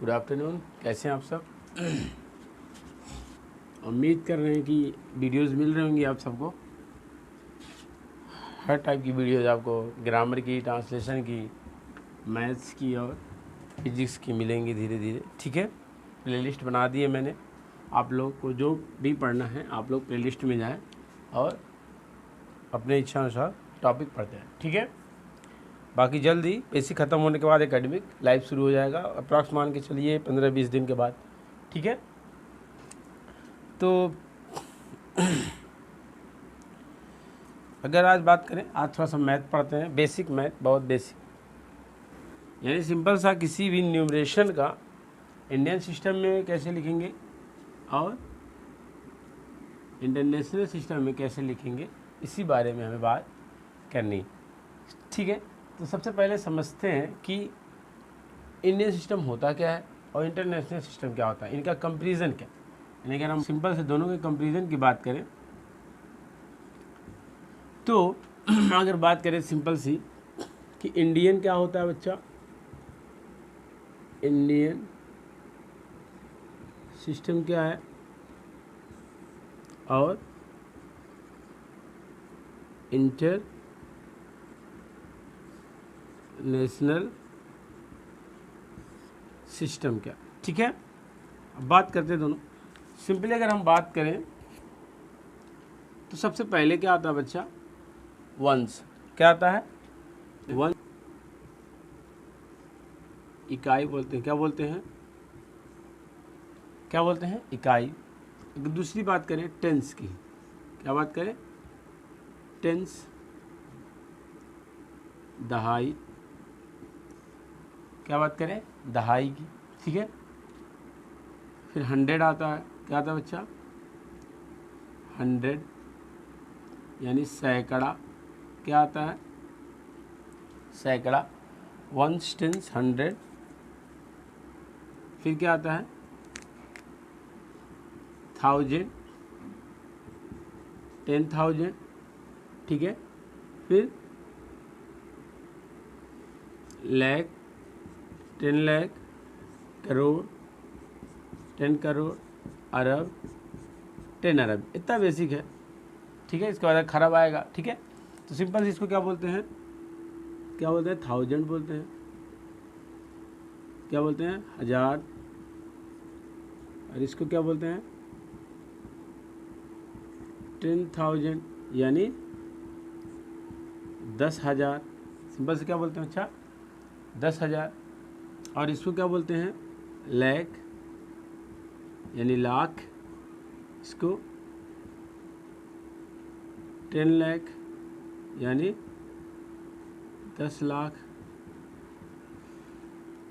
Good afternoon. कैसे हैं आप सब? उम्मीद कर रहे हैं कि वीडियोस मिल रही होंगी आप सबको। हर टाइप की वीडियोस आपको ग्रामर की, ट्रांसलेशन की, मैथ्स की और फिजिक्स की मिलेंगी धीरे धीरे। ठीक है, प्लेलिस्ट बना दी है मैंने। आप लोग को जो भी पढ़ना है आप लोग प्लेलिस्ट में जाएं और अपने इच्छा अनुसार टॉपिक पढ़ते हैं। ठीक है, बाकी जल्दी बेसिक ख़त्म होने के बाद एकेडमिक लाइव शुरू हो जाएगा, अप्रॉक्स मान के चलिए 15-20 दिन के बाद। ठीक है, तो अगर आज बात करें, आज थोड़ा सा मैथ पढ़ते हैं, बेसिक मैथ, बहुत बेसिक, यानी सिंपल सा किसी भी न्यूमरेशन का इंडियन सिस्टम में कैसे लिखेंगे और इंटरनेशनल सिस्टम में कैसे लिखेंगे, इसी बारे में हमें बात करनी। ठीक है, तो सबसे पहले समझते हैं कि इंडियन सिस्टम होता क्या है और इंटरनेशनल सिस्टम क्या होता है, इनका कंपैरिजन क्या। यानी अगर हम सिंपल से दोनों के कंपैरिजन की बात करें तो अगर बात करें सिंपल सी कि इंडियन क्या होता है बच्चा, इंडियन सिस्टम क्या है और इंटरनेशनल सिस्टम क्या। ठीक है, अब बात करते हैं दोनों। सिंपली अगर हम बात करें तो सबसे पहले क्या आता है बच्चा, वंस। क्या आता है? वन, इकाई बोलते हैं। क्या बोलते हैं? क्या बोलते हैं? इकाई। दूसरी बात करें टेंस की, क्या बात करें? टेंस, दहाई। क्या बात करें? दहाई की। ठीक है, फिर 100 आता है। क्या आता है बच्चा? 100 यानी सैकड़ा। क्या आता है? सैकड़ा। Ones, tens, 100। फिर क्या आता है? 1000, 10,000। ठीक है, फिर लाख, 10 लाख, करोड़, 10 करोड़, अरब, 10 अरब। इतना बेसिक है। ठीक है, इसके बाद खरब आएगा। ठीक है, तो सिंपल इसको क्या बोलते हैं? क्या बोलते हैं? 1000 बोलते हैं। क्या बोलते हैं? 1000। और इसको क्या बोलते हैं? 10,000 यानी 10,000। सिंपल से क्या बोलते हैं अच्छा? 10,000। और इसको क्या बोलते हैं? लाख यानी लाख। इसको 10 लाख यानी 10 लाख।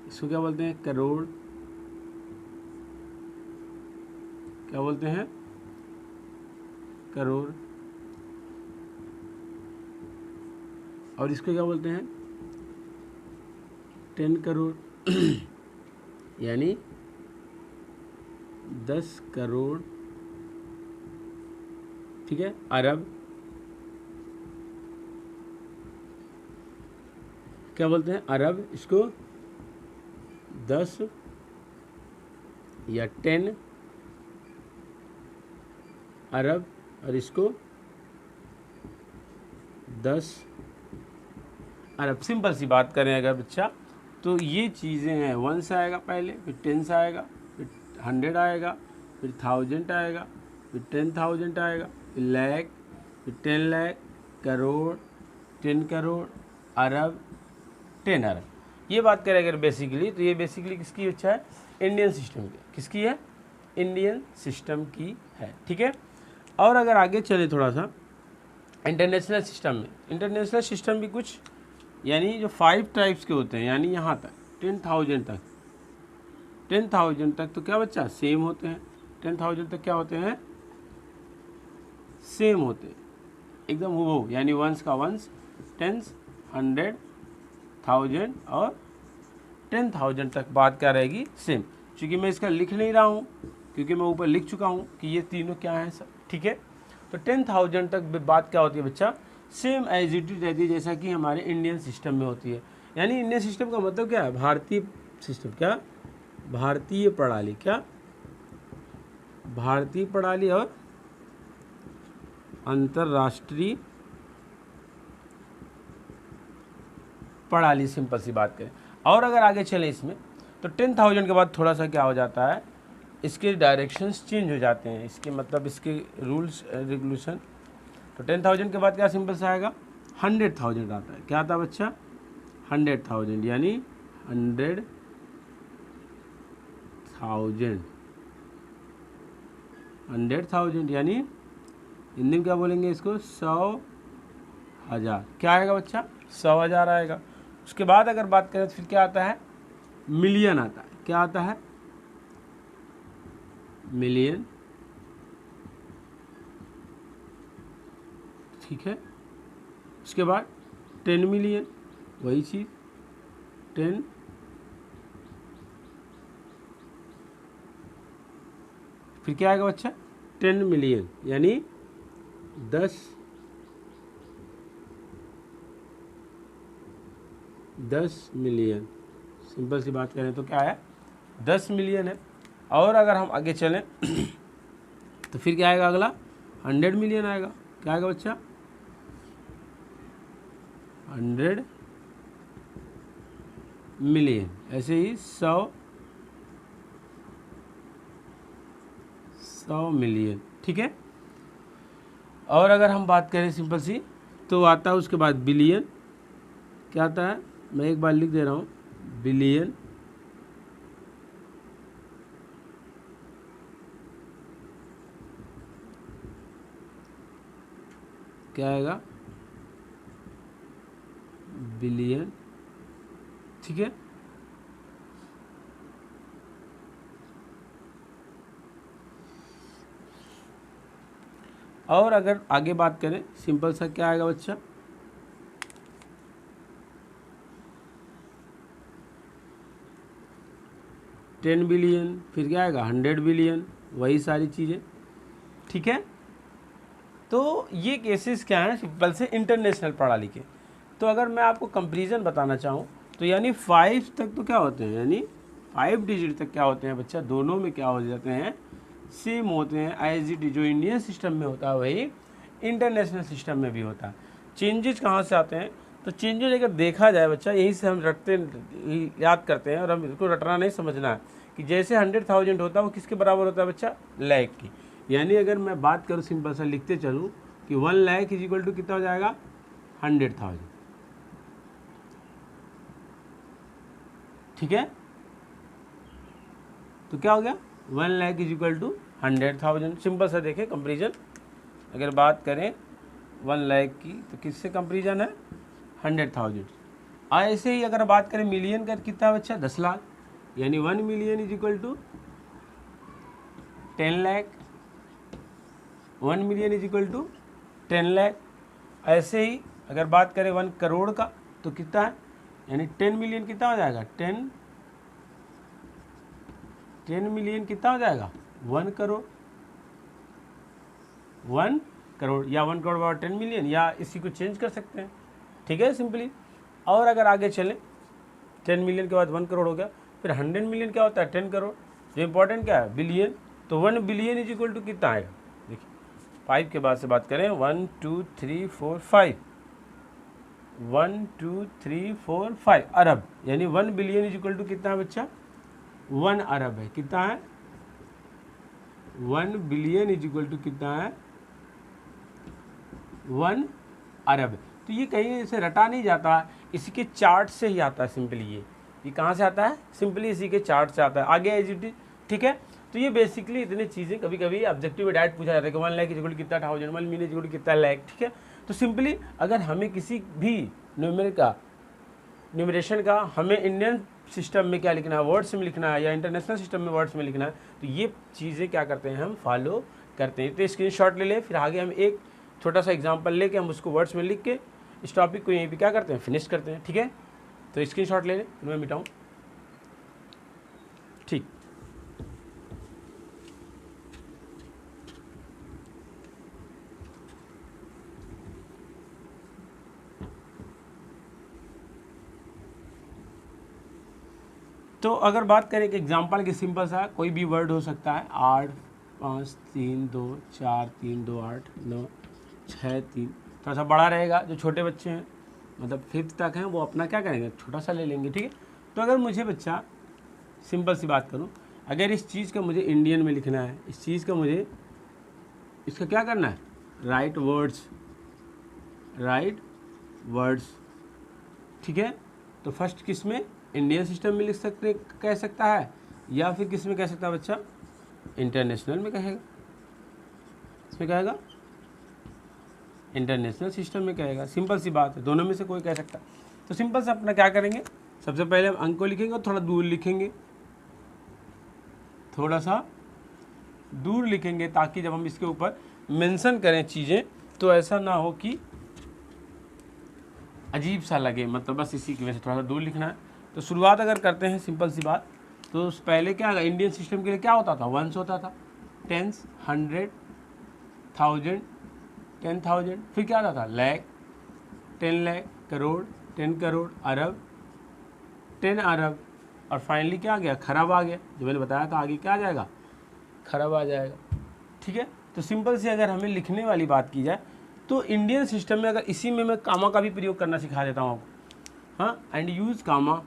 इसको क्या बोलते हैं? करोड़। क्या बोलते हैं? करोड़। और इसको क्या बोलते हैं? 10 करोड़ यानी 10 करोड़। ठीक है, अरब। क्या बोलते हैं? अरब। इसको 10 या 10 अरब। और इसको 10 अरब। सिंपल सी बात करें अगर बच्चा, तो ये चीज़ें हैं। वंस आएगा पहले, फिर टेंस आएगा, फिर 100 आएगा, फिर 1000 आएगा, फिर 10,000 आएगा, फिर लाख, फिर 10 लाख, करोड़, 10 करोड़, अरब, 10 अरब। ये बात करें अगर बेसिकली, तो ये बेसिकली किसकी अच्छा है? इंडियन सिस्टम की। किसकी है? इंडियन सिस्टम की है। ठीक है, और अगर आगे चले थोड़ा सा इंटरनेशनल सिस्टम में, इंटरनेशनल सिस्टम भी कुछ यानी जो 5 टाइप्स के होते हैं, यानी यहाँ तक 10,000 तक, 10,000 तक तो क्या बच्चा? सेम होते हैं। 10,000 तक क्या होते हैं? सेम होते हैं, एकदम वो, यानी वंस का वंस, टेंस, 100, 1000 और 10,000 तक बात क्या रहेगी? सेम। क्योंकि मैं इसका लिख नहीं रहा हूँ, क्योंकि मैं ऊपर लिख चुका हूँ कि ये तीनों क्या हैं सब। ठीक है, तो 10,000 तक बात क्या होती है बच्चा? सेम एज इट इज रहती है जैसा कि हमारे इंडियन सिस्टम में होती है। यानी इंडियन सिस्टम का मतलब क्या है? भारतीय सिस्टम। क्या? भारतीय प्रणाली, क्या भारतीय प्रणाली और अंतरराष्ट्रीय प्रणाली, सिंपल सी बात करें। और अगर आगे चले इसमें तो 10,000 के बाद थोड़ा सा क्या हो जाता है, इसके डायरेक्शंस चेंज हो जाते हैं, इसके मतलब इसके रूल्स रेगुलेशन। तो 10,000 के बाद क्या सिंपल सा आएगा, 100,000 आता है। क्या आता है बच्चा, 100,000, यानी 100,000, 100,000 यानी हिंदी में क्या बोलेंगे इसको, 100,000। क्या आएगा बच्चा, 100,000 आएगा। उसके बाद अगर बात करें तो फिर क्या आता है, मिलियन आता है। क्या आता है, मिलियन, ठीक है। उसके बाद 10 मिलियन, वही चीज़ 10, फिर क्या आएगा बच्चा, 10 मिलियन यानी 10 मिलियन। सिंपल सी बात करें तो क्या है, 10 मिलियन है। और अगर हम आगे चलें तो फिर क्या आएगा अगला, 100 मिलियन आएगा। क्या आएगा बच्चा, 100 मिलियन। ऐसे ही 100 मिलियन, ठीक है। और अगर हम बात करें सिंपल सी तो आता है उसके बाद बिलियन। क्या आता है, मैं एक बार लिख दे रहा हूँ, बिलियन, क्या आएगा, बिलियन, ठीक है। और अगर आगे बात करें सिंपल सा क्या आएगा बच्चा, 10 बिलियन, फिर क्या आएगा 100 बिलियन, वही सारी चीज़ें, ठीक है। तो ये केसेस क्या हैं, सिंपल से इंटरनेशनल प्रणाली के। तो अगर मैं आपको कंपैरिजन बताना चाहूँ तो यानी 5 तक तो क्या होते हैं, यानी 5 डिजिट तक क्या होते हैं बच्चा, दोनों में क्या हो जाते हैं, सेम होते हैं। एज इट जो इंडियन सिस्टम में होता है वही इंटरनेशनल सिस्टम में भी होता है। चेंजेस कहाँ से आते हैं, तो चेंजेस अगर देखा जाए बच्चा, यहीं से हम रटते याद करते हैं, और हम इसको रटना नहीं समझना है कि जैसे 100,000 होता है वो किसके बराबर होता है बच्चा, लाख की। यानी अगर मैं बात करूँ सिंपल सा लिखते चलूँ कि 1 लाख इज इक्वल टू कितना हो जाएगा, 100,000, ठीक है। तो क्या हो गया, 1 lakh is equal to 100,000। Simple सा देखें कंपेरिजन, अगर बात करें 1 लाख की तो किससे कंपेरिजन है, 100,000। ऐसे ही अगर बात करें मिलियन का कितना है बच्चा, 10 लाख, यानी 1 million is equal to 10 lakh, 1 million is equal to 10 lakh. ऐसे ही अगर बात करें 1 करोड़ का तो कितना है, यानी 10 मिलियन कितना हो जाएगा, 10 मिलियन कितना हो जाएगा, 1 करोड़, 1 करोड़ या 1 करोड़ बराबर 10 मिलियन, या इसी को चेंज कर सकते हैं, ठीक है, सिंपली। और अगर आगे चलें 10 मिलियन के बाद 1 करोड़ हो गया, फिर 100 मिलियन क्या होता है, 10 करोड़। जो इंपॉर्टेंट क्या है, बिलियन। तो 1 बिलियन इज इक्वल टू कितना आएगा, देखिए 5 के बाद से बात करें, 1 2 3 4 5, 1 2 3 4 5 अरब, यानी 1 बिलियन इज इक्वल टू कितना है बच्चा, 1 अरब है। कितना है, 1 बिलियन इज इक्वल टू कितना है, 1 अरब। तो ये कहीं से रटा नहीं जाता, इसी के चार्ट से ही आता है सिंपली। ये कहाँ से आता है, सिंपली इसी के चार्ट से आता है। आगे एज इट इज, ठीक है। तो ये बेसिकली इतनी चीज़ें कभी कभी ऑब्जेक्टिव में डायरेक्ट पूछा जाता है कि 1 लाख इज इक्वल टू कितना, 1,000, 1 मिलियन इज इक्वल टू कितना लाख, ठीक है। तो सिंपली अगर हमें किसी भी न्यूमरेशन का हमें इंडियन सिस्टम में क्या लिखना है, वर्ड्स में लिखना है, या इंटरनेशनल सिस्टम में वर्ड्स में लिखना है, तो ये चीज़ें क्या करते हैं, हम फॉलो करते हैं। तो स्क्रीनशॉट ले लें, फिर आगे हम एक छोटा सा एग्जांपल लेके हम उसको वर्ड्स में लिख के इस टॉपिक को यहीं पे क्या करते हैं, फिनिश करते हैं, ठीक है। तो स्क्रीनशॉट ले लें, मैं मिटाऊँ, ठीक। तो अगर बात करें एक एग्जांपल की, सिंपल सा कोई भी वर्ड हो सकता है, 8 5 3 2 4 3 2 8 9 6 3, थोड़ा सा बड़ा रहेगा। जो छोटे बच्चे हैं मतलब 5th तक हैं वो अपना क्या करेंगे, छोटा सा ले लेंगे, ठीक है। तो अगर मुझे बच्चा सिंपल सी बात करूं, अगर इस चीज़ का मुझे इंडियन में लिखना है, इस चीज़ का मुझे इसका क्या करना है, राइट वर्ड्स, ठीक है। तो फर्स्ट किस में, इंडियन सिस्टम में लिख सकते, कह सकता है, या फिर किस में कह सकता है बच्चा, इंटरनेशनल में कहेगा। इसमें कहेगा इंटरनेशनल सिस्टम में कहेगा, सिंपल सी बात है, दोनों में से कोई कह सकता है। तो सिंपल से अपना क्या करेंगे, सबसे पहले हम अंक को लिखेंगे और थोड़ा दूर लिखेंगे, थोड़ा सा दूर लिखेंगे, ताकि जब हम इसके ऊपर मेंशन करें चीज़ें तो ऐसा ना हो कि अजीब सा लगे, मतलब बस इसी की वजह से थोड़ा सा दूर लिखना है। तो शुरुआत अगर करते हैं सिंपल सी बात, तो पहले क्या, इंडियन सिस्टम के लिए क्या होता था, वंस होता था, टेंस, 100, 1000, 10,000, फिर क्या आता था, लाख, 10 लाख, करोड़, 10 करोड़, अरब, 10 अरब, और फाइनली क्या आ गया, खरब आ गया। जो मैंने बताया था आगे क्या आ जाएगा, खरब आ जाएगा, ठीक है। तो सिंपल से अगर हमें लिखने वाली बात की जाए तो इंडियन सिस्टम में अगर इसी में मैं कामा का भी प्रयोग करना सिखा देता हूँ आपको, हाँ, and use comma,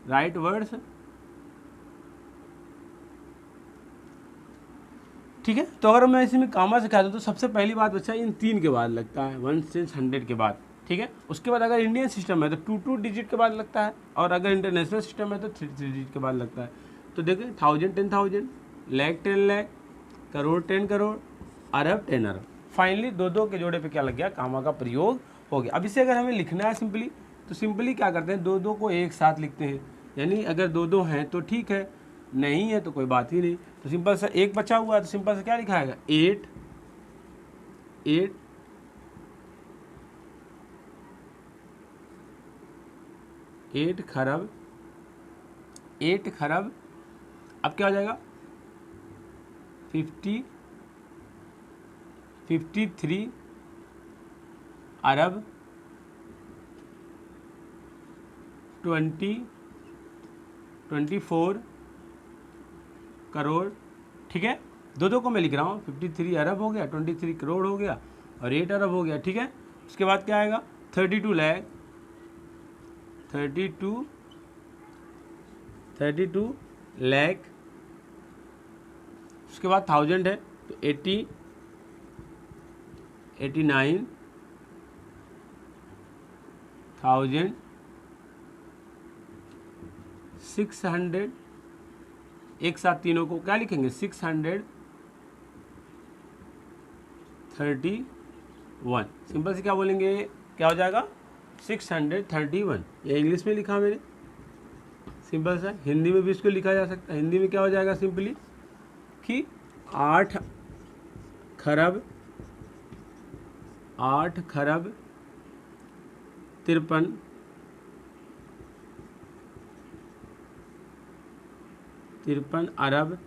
right words, ठीक है। तो अगर मैं इसी में कामा सिखा दूँ तो सबसे पहली बात बच्चा इन 3 के बाद लगता है, 1 से 100 के बाद, ठीक है। उसके बाद अगर इंडियन सिस्टम है तो 2 डिजिट के बाद लगता है, और अगर इंटरनेशनल सिस्टम है तो 3 डिजिट के बाद लगता है। तो देखिए 1000 10,000, लाख 10 लाख, करोड़ 10 करोड़, अरब 10 अरब, फाइनली 2 के जोड़े पे क्या लग गया, कामा का प्रयोग हो गया। अब इसे अगर हमें लिखना है सिंपली, तो सिंपली क्या करते हैं, 2 को एक साथ लिखते हैं, यानी अगर 2 हैं तो ठीक है, नहीं है तो कोई बात ही नहीं। तो सिंपल सा एक बचा हुआ है, तो सिंपल सा क्या लिखाएगा, 8 खरब, 8 खरब, अब क्या हो जाएगा, 53 अरब, 24 करोड़, ठीक है। 2 को मैं लिख रहा हूँ, 53 अरब हो गया, 23 करोड़ हो गया, और 8 अरब हो गया, ठीक है। उसके बाद क्या आएगा, 32 लाख, 32 लाख, उसके बाद 1000 है तो 80, 89,000, 600, एक साथ तीनों को क्या लिखेंगे, 631, सिंपल से क्या बोलेंगे, क्या हो जाएगा, 631। ये इंग्लिश में लिखा मैंने, सिंपल सा। हिंदी में भी इसको लिखा जा सकता है, हिंदी में क्या हो जाएगा सिंपली कि 8 खरब 53 अरब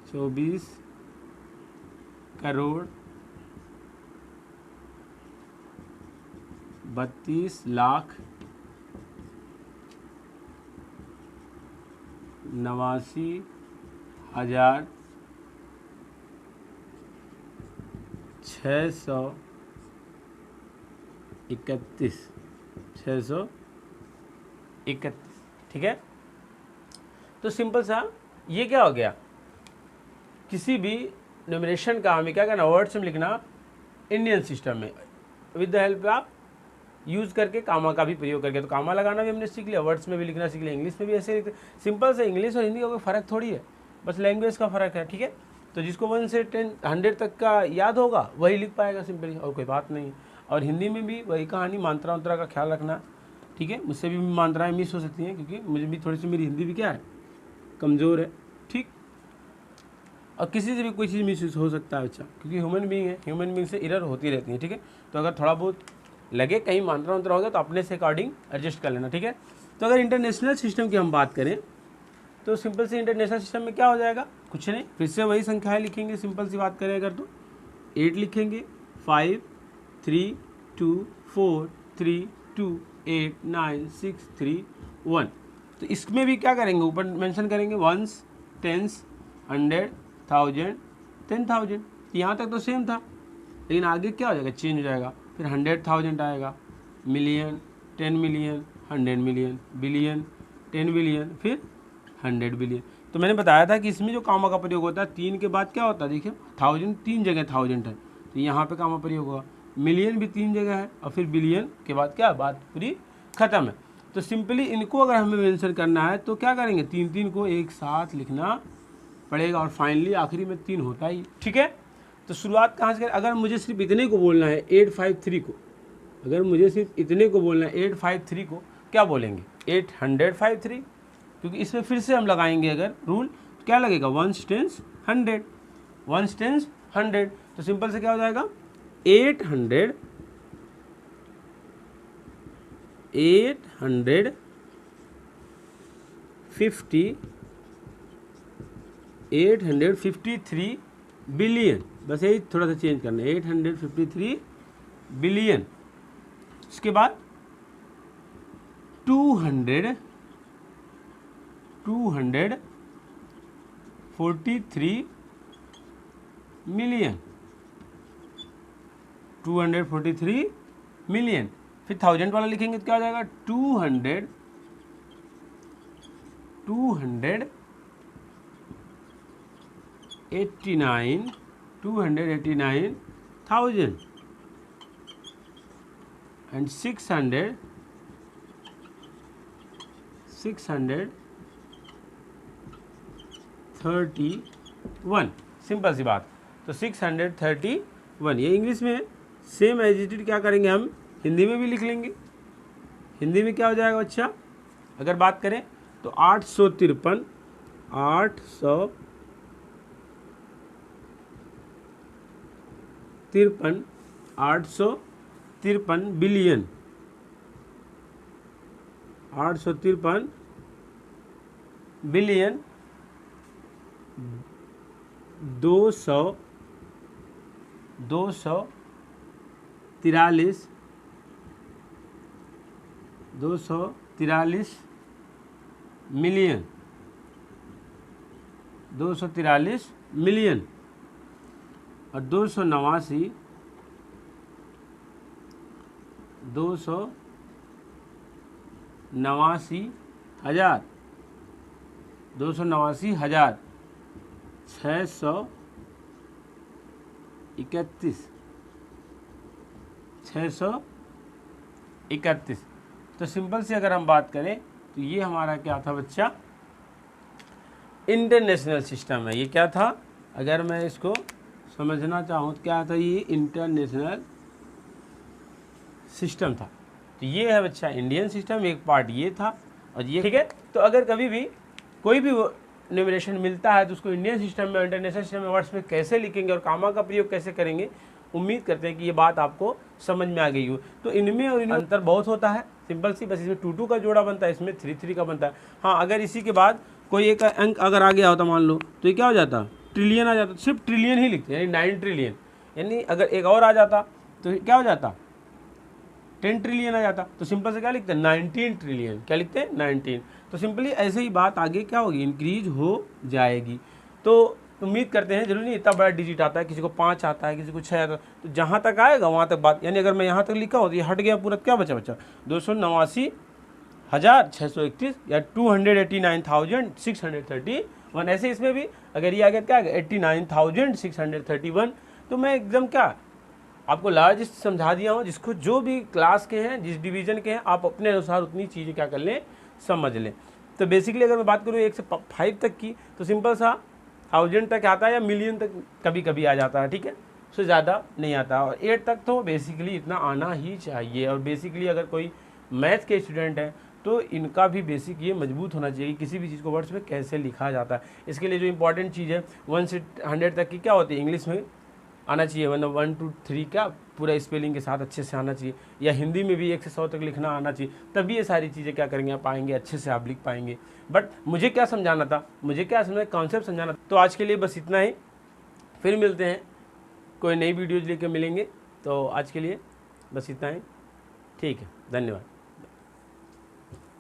24 करोड़ 32 लाख 89,000 631, 631, ठीक है। तो सिंपल सा ये क्या हो गया, किसी भी न्यूमरेशन का हमें क्या करना, वर्ड्स में लिखना इंडियन सिस्टम में with the help of use करके कामा का भी प्रयोग करके। तो कामा लगाना भी हमने सीख लिया, वर्ड्स में भी लिखना सीख लिया, इंग्लिश में भी ऐसे लिखते। सिंपल से इंग्लिश और हिंदी का कोई फ़र्क थोड़ी है, बस लैंग्वेज का फ़र्क है, ठीक है। तो जिसको 1 से 100 तक का याद होगा वही लिख पाएगा सिंपली, और कोई बात नहीं। और हिंदी में भी वही कहानी, मात्रा वात्रा का ख्याल रखना, ठीक है। मुझसे भी मात्राएँ मिस हो सकती हैं, क्योंकि मुझे भी थोड़ी सी, मेरी हिंदी भी क्या है, कमज़ोर है, ठीक। और किसी से भी कोई चीज़ मिस हो सकता है बच्चा, क्योंकि ह्यूमन बीइंग है, ह्यूमन बीइंग से एरर होती रहती है, ठीक है। तो अगर थोड़ा बहुत लगे कहीं मात्रा वात्रा हो गया तो अपने से अकॉर्डिंग एडजस्ट कर लेना, ठीक है। तो अगर इंटरनेशनल सिस्टम की हम बात करें तो सिंपल से इंटरनेशनल सिस्टम में क्या हो जाएगा, कुछ नहीं, फिर से वही संख्याएं लिखेंगे। सिंपल सी बात करें अगर तो 8 लिखेंगे, 5 3 2 4 3 2 8 9 6 3 1। तो इसमें भी क्या करेंगे, ऊपर मेंशन करेंगे वंस, टेंस, 100, 1000, 10,000। यहाँ तक तो सेम था, लेकिन आगे क्या हो जाएगा, चेंज हो जाएगा। फिर 100,000 आएगा, million, 10 million, 100 million, billion, 10 billion, फिर 100 बिलियन। तो मैंने बताया था कि इसमें जो कामा का प्रयोग होता है 3 के बाद क्या होता है, देखिए 1000 3 जगह 1000 है, तो यहाँ पे कामा प्रयोग होगा। मिलियन भी 3 जगह है, और फिर बिलियन के बाद क्या, बात पूरी खत्म है। तो सिंपली इनको अगर हमें मेंशन करना है तो क्या करेंगे, 3 को एक साथ लिखना पड़ेगा, और फाइनली आखिरी में 3 होता ही, ठीक है। तो शुरुआत कहाँ से करें, अगर मुझे सिर्फ इतने को बोलना है 853 को, अगर मुझे सिर्फ इतने को बोलना है 853 को क्या बोलेंगे, 853, क्योंकि इसमें फिर से हम लगाएंगे अगर रूल, तो क्या लगेगा, 1 टेंस 100, 1 टेंस 100। तो सिंपल से क्या हो जाएगा, 850 853 बिलियन, बस यही थोड़ा सा चेंज करना है, 853 बिलियन। इसके बाद 243 मिलियन, 243 मिलियन। फिर 1000 वाला लिखेंगे तो क्या हो जाएगा, 289 289,000 एंड 631, सिंपल सी बात। तो 631 ये इंग्लिश में है, सेम एज इट इज क्या करेंगे हम हिंदी में भी लिख लेंगे। हिंदी में क्या हो जाएगा बच्चा, अगर बात करें तो 853 बिलियन, 853 बिलियन 243 मिलियन, 243 मिलियन, और 289 हज़ार, 289,000 631। तो सिंपल से अगर हम बात करें तो ये हमारा क्या था बच्चा, इंटरनेशनल सिस्टम है। ये क्या था, अगर मैं इसको समझना चाहूँ तो क्या था, ये इंटरनेशनल सिस्टम था। तो ये है बच्चा इंडियन सिस्टम, एक पार्ट ये था और ये, ठीक है। तो अगर कभी भी कोई भी न्यूमरेशन मिलता है तो उसको इंडियन सिस्टम में, इंटरनेशनल सिस्टम में वर्ड्स में कैसे लिखेंगे और कामा का प्रयोग कैसे करेंगे, उम्मीद करते हैं कि ये बात आपको समझ में आ गई हो। तो इनमें और इनमें अंतर बहुत होता है, सिंपल सी, बस इसमें 2 का जोड़ा बनता है, इसमें 3 का बनता है। हाँ, अगर इसी के बाद कोई एक अंक अगर आ गया होता मान लो, तो ये क्या हो जाता, ट्रिलियन आ जाता, सिर्फ ट्रिलियन ही लिखते, यानी 9 ट्रिलियन। यानी अगर एक और आ जाता तो क्या हो जाता, 10 ट्रिलियन आ जाता। तो सिंपल से क्या लिखते हैं, 19 ट्रिलियन, क्या लिखते हैं, 19। तो सिंपली ऐसे ही बात आगे क्या होगी, इंक्रीज हो जाएगी। तो उम्मीद करते हैं, जरूरी नहीं इतना बड़ा डिजिट आता है, किसी को 5 आता है, किसी को 6 आता है, तो जहाँ तक आएगा वहाँ तक बात। यानी अगर मैं यहाँ तक लिखा हो तो ये हट गया पूरा, क्या बचा 289,631 या 289,631। ऐसे इसमें भी अगर ये आ गया क्या आ गया, 89,631। तो मैं एकदम क्या आपको लार्ज समझा दिया हूँ, जिसको जो भी क्लास के हैं, जिस डिवीज़न के हैं, आप अपने अनुसार उतनी चीज़ें क्या कर लें, समझ लें। तो बेसिकली अगर मैं बात करूँ 1 से 5 तक की, तो सिंपल सा 1000 तक आता है या मिलियन तक कभी कभी आ जाता है, ठीक है, उससे ज़्यादा नहीं आता। और 8 तक तो बेसिकली इतना आना ही चाहिए। और बेसिकली अगर कोई मैथ के स्टूडेंट हैं तो इनका भी बेसिक ये मजबूत होना चाहिए कि किसी भी चीज़ को वर्ड्स में कैसे लिखा जाता है। इसके लिए जो इंपॉर्टेंट चीज़ है 1 से 100 तक की क्या होती है, इंग्लिश में आना चाहिए, मतलब 1 to 3 क्या पूरा स्पेलिंग के साथ अच्छे से आना चाहिए, या हिंदी में भी 1 से 100 तक लिखना आना चाहिए, तभी ये सारी चीज़ें क्या करेंगे, आप पाएंगे, अच्छे से आप लिख पाएंगे। बट मुझे क्या समझाना था, मुझे क्या समझना, कॉन्सेप्ट समझाना था। तो आज के लिए बस इतना ही, फिर मिलते हैं, कोई नई वीडियोज़ लेकर मिलेंगे। तो आज के लिए बस इतना ही। ठीक है, धन्यवाद।